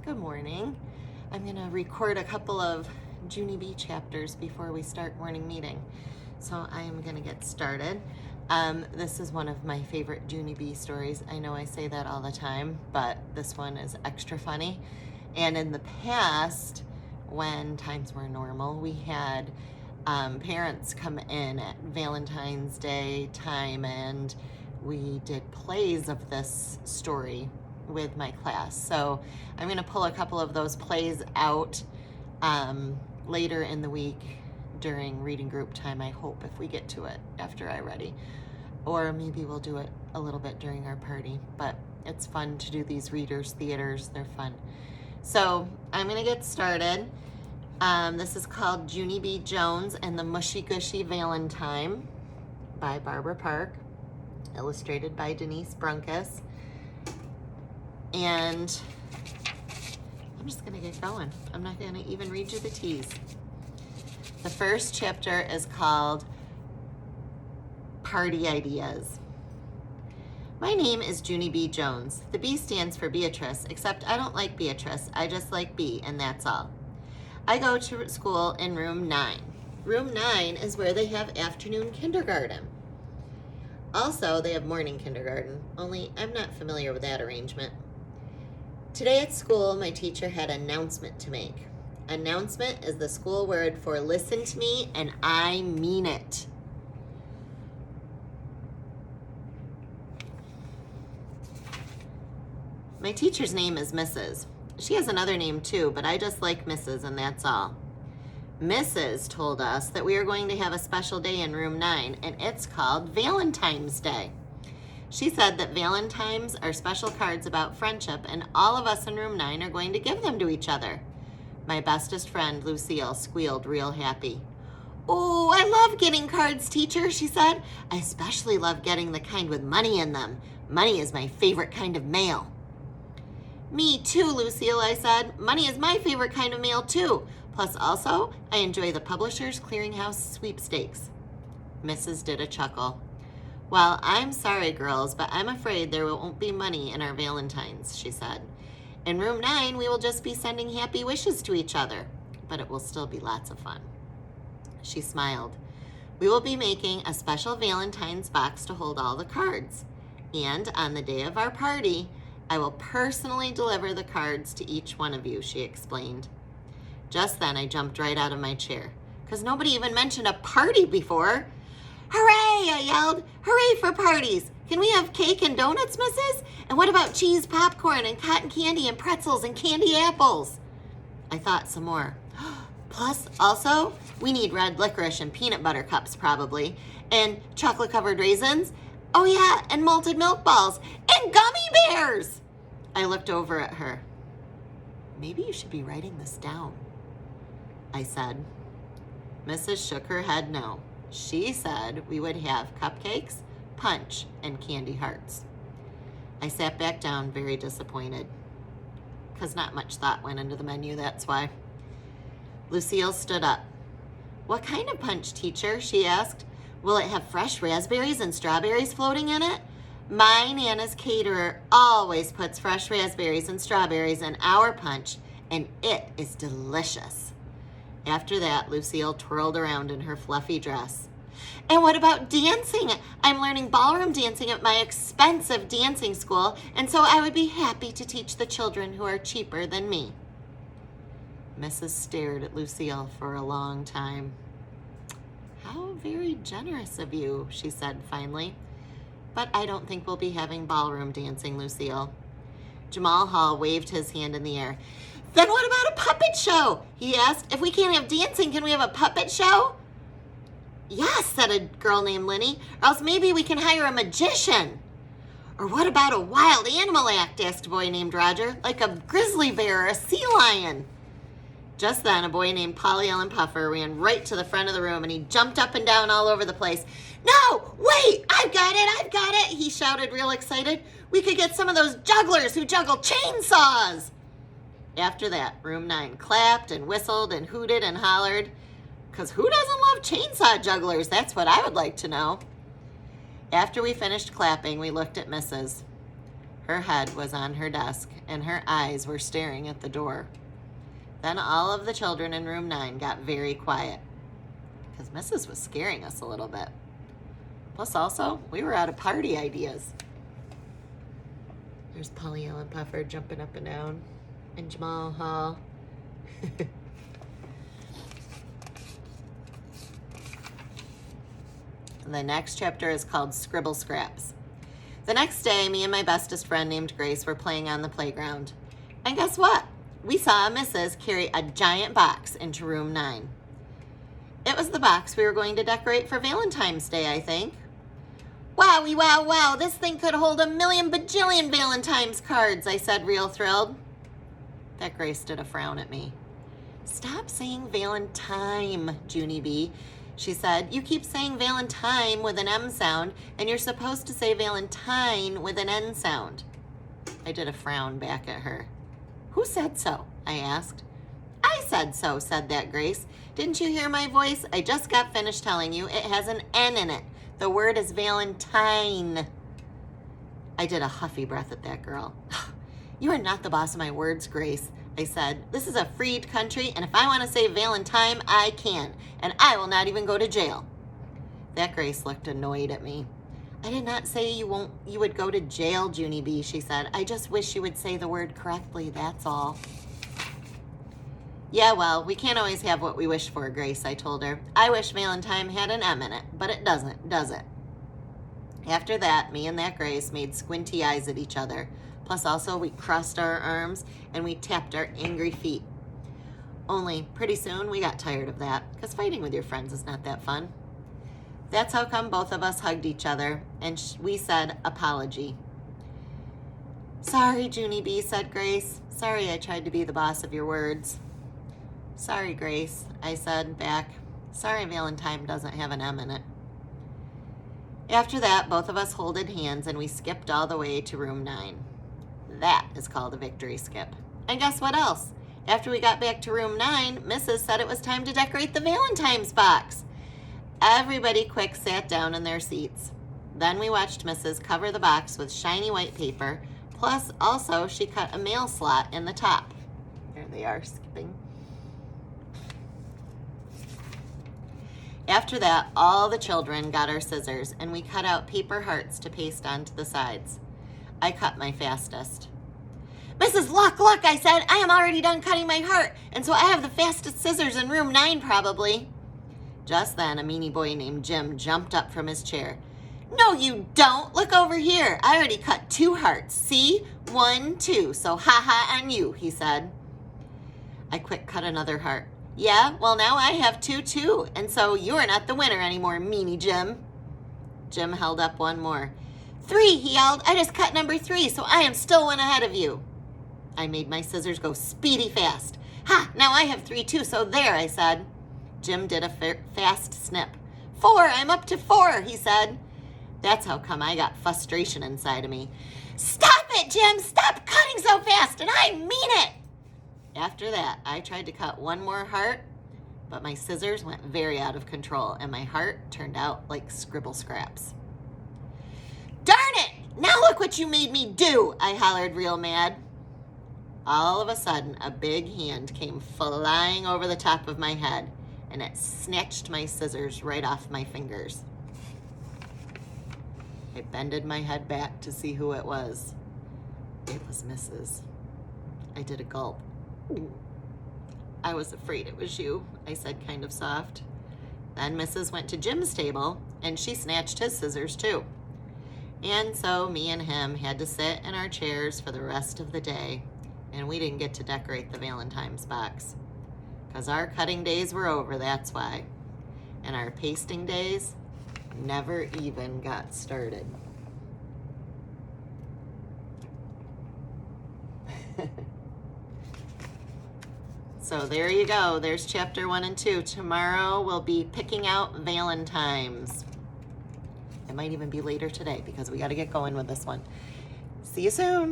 Good morning. I'm going to record a couple of Junie B chapters before we start morning meeting. So I'm going to get started. This is one of my favorite Junie B stories. I know I say that all the time, but this one is extra funny. And in the past, when times were normal, we had parents come in at Valentine's Day time and we did plays of this story with my class. So I'm going to pull a couple of those plays out later in the week during reading group time, I hope, if we get to it after I ready. Or maybe we'll do it a little bit during our party, but it's fun to do these readers' theaters. They're fun. So I'm going to get started. This is called Junie B. Jones and the Mushy Gushy Valentime by Barbara Park, illustrated by Denise Brunkus. And I'm just going to get going. I'm not going to even read you the tease. The first chapter is called Party Ideas. My name is Junie B. Jones. The B stands for Beatrice, except I don't like Beatrice. I just like B, and that's all. I go to school in room 9. Room 9 is where they have afternoon kindergarten. Also, they have morning kindergarten, only I'm not familiar with that arrangement. Today at school, my teacher had an announcement to make. Announcement is the school word for listen to me and I mean it. My teacher's name is Mrs. She has another name too, but I just like Mrs. and that's all. Mrs. told us that we are going to have a special day in room 9 and it's called Valentine's Day. She said that Valentines are special cards about friendship and all of us in room 9 are going to give them to each other. My bestest friend, Lucille, squealed real happy. Oh, I love getting cards, teacher, she said. I especially love getting the kind with money in them. Money is my favorite kind of mail. Me too, Lucille, I said. Money is my favorite kind of mail too. Plus also, I enjoy the Publishers Clearinghouse sweepstakes. Mrs. did a chuckle. Well, I'm sorry, girls, but I'm afraid there won't be money in our Valentines, she said. In room 9, we will just be sending happy wishes to each other, but it will still be lots of fun. She smiled. We will be making a special Valentine's box to hold all the cards. And on the day of our party, I will personally deliver the cards to each one of you, she explained. Just then, I jumped right out of my chair, because nobody even mentioned a party before. Hooray, I yelled. Hooray for parties. Can we have cake and donuts, Mrs.? And what about cheese, popcorn, and cotton candy, and pretzels, and candy apples? I thought some more. Plus, also, we need red licorice and peanut butter cups, probably, and chocolate-covered raisins. Oh, yeah, and malted milk balls, and gummy bears. I looked over at her. Maybe you should be writing this down, I said. Mrs. shook her head no. She said we would have cupcakes, punch, and candy hearts. I sat back down very disappointed, because not much thought went into the menu, that's why. Lucille stood up. What kind of punch, teacher? She asked. Will it have fresh raspberries and strawberries floating in it? My Nana's caterer always puts fresh raspberries and strawberries in our punch, and it is delicious. After that, Lucille twirled around in her fluffy dress. And what about dancing? I'm learning ballroom dancing at my expensive dancing school, and so I would be happy to teach the children who are cheaper than me. Mrs. stared at Lucille for a long time. How very generous of you, she said finally. But I don't think we'll be having ballroom dancing, Lucille. Jamal Hall waved his hand in the air. Then what about a puppet show? He asked. If we can't have dancing, can we have a puppet show? Yes, said a girl named Linny, or else maybe we can hire a magician. Or what about a wild animal act, asked a boy named Roger, like a grizzly bear or a sea lion. Just then, a boy named Polly Ellen Puffer ran right to the front of the room, and he jumped up and down all over the place. No, wait, I've got it, he shouted real excited. We could get some of those jugglers who juggle chainsaws. After that, room 9 clapped and whistled and hooted and hollered. Because who doesn't love chainsaw jugglers? That's what I would like to know. After we finished clapping, we looked at Mrs. Her head was on her desk, and her eyes were staring at the door. Then all of the children in room 9 got very quiet, because Mrs. was scaring us a little bit. Plus also, we were out of party ideas. There's Polly Ellen Puffer jumping up and down, and Jamal Hall. The next chapter is called Scribble Scraps. The next day, me and my bestest friend named Grace were playing on the playground. And guess what? We saw a Mrs. carry a giant box into room 9. It was the box we were going to decorate for Valentine's Day, I think. Wowie, wow, wow, this thing could hold 1,000,000 bajillion Valentine's cards, I said, real thrilled. That Grace did a frown at me. Stop saying Valentime, Junie B., she said. You keep saying Valentine with an M sound, and you're supposed to say Valentine with an N sound. I did a frown back at her. Who said so? I asked. I said so, said that Grace. Didn't you hear my voice? I just got finished telling you it has an N in it. The word is Valentine. I did a huffy breath at that girl. You are not the boss of my words, Grace, I said. This is a freed country, and if I want to say Valentine, I can, and I will not even go to jail. That Grace looked annoyed at me. I did not say you would go to jail, Junie B., she said. I just wish you would say the word correctly, that's all. Yeah, well, we can't always have what we wish for, Grace, I told her. I wish Valentine had an M in it, but it doesn't, does it? After that, me and that Grace made squinty eyes at each other. Plus also we crossed our arms and we tapped our angry feet. Only pretty soon we got tired of that, because fighting with your friends is not that fun. That's how come both of us hugged each other, and we said apology. Sorry, Junie B., said Grace. Sorry I tried to be the boss of your words. Sorry, Grace, I said back. Sorry Valentine doesn't have an M in it. After that, both of us holded hands and we skipped all the way to room 9. That is called a victory skip. And guess what else? After we got back to room 9, Mrs. said it was time to decorate the Valentine's box. Everybody quick sat down in their seats. Then we watched Mrs. cover the box with shiny white paper, plus also she cut a mail slot in the top. There they are, skipping. After that, all the children got our scissors and we cut out paper hearts to paste onto the sides. I cut my fastest. Mrs. Luck, I said, I am already done cutting my heart, and so I have the fastest scissors in room 9 probably. Just then, a meanie boy named Jim jumped up from his chair. No, you don't. Look over here. I already cut 2 hearts. See? 1, 2. So ha-ha on you, he said. I quick cut another heart. Yeah, well, now I have 2 too, and so you're not the winner anymore, meanie Jim. Jim held up one more. 3, he yelled. I just cut number 3, so I am still 1 ahead of you. I made my scissors go speedy fast. Ha, now I have 3 too, so there, I said. Jim did a fast snip. 4, I'm up to 4, he said. That's how come I got frustration inside of me. Stop it, Jim, stop cutting so fast, and I mean it. After that, I tried to cut 1 more heart, but my scissors went very out of control, and my heart turned out like scribble scraps. Darn it! Now look what you made me do, I hollered real mad. All of a sudden, a big hand came flying over the top of my head, and it snatched my scissors right off my fingers. I bended my head back to see who it was. It was Mrs. I did a gulp. I was afraid it was you, I said kind of soft. Then Mrs. went to Jim's table, and she snatched his scissors too. And so me and him had to sit in our chairs for the rest of the day, and we didn't get to decorate the Valentine's box. 'Cause our cutting days were over, that's why. And our pasting days never even got started. So there you go. There's chapter 1 and 2. Tomorrow we'll be picking out Valentimes. It might even be later today because we got to get going with this one. See you soon.